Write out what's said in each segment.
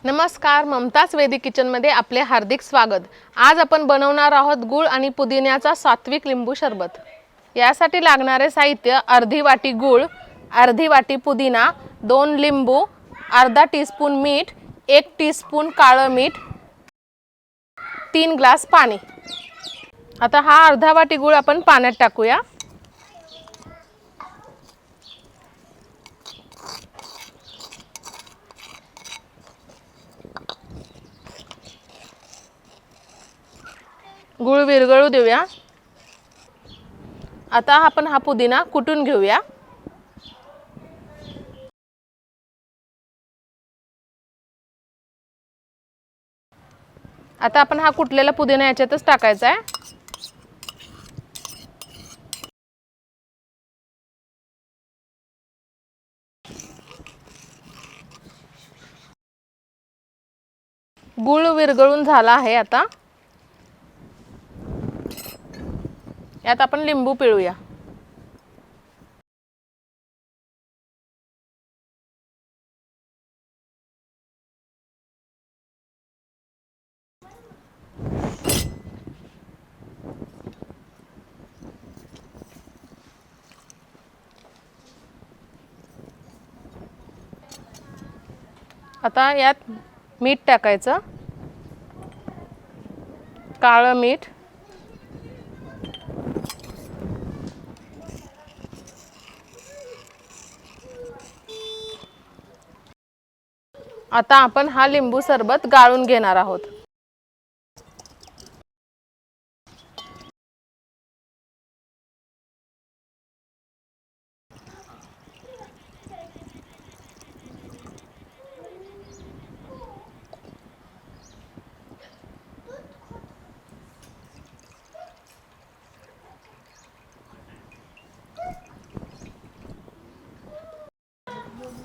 नमस्कार, ममताज वैदिक किचनमध्ये आपले हार्दिक स्वागत। आज आपण बनवणार आहोत गूळ आणि पुदिन्याचा सात्विक लिंबू सरबत। यासाठी लागणारे साहित्य: अर्धी वाटी गूळ, अर्धी वाटी पुदिना, 2 लिंबू, अर्धा टीस्पून मीठ, 1 टीस्पून काळे मीठ, 3 ग्लास पाणी। आता हा अर्धा वाटी गूळ आपण पाण्यात टाकूया। गूळ विरघळू देऊया। आता आपण हा पुदिना कुटून घेऊया। आता आपण हा कुटलेला पुदिना याच्यातच टाकायचा आहे। गूळ विरघळून झाला आहे। आता यात आपण लिंबू पिळूया। आता यात मीठ टाकायचं, काळं मीठ, आता आपण हा लिंबू सरबत गाळून घेणार आहोत।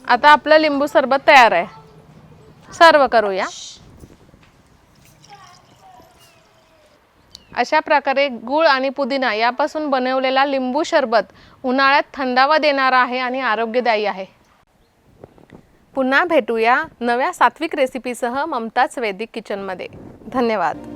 आता आपलं लिंबू सरबत तयार आहे। सर्व करूया। अशा प्रकारे गूळ आणि पुदिना यापासून बनवलेला लिंबू सरबत उन्हाळ्यात थंडावा देणारा आहे आणि आरोग्यदायी आहे। पुन्हा भेटूया नव्या सात्विक रेसिपीसह ममताज वैदिक किचनमध्ये। धन्यवाद।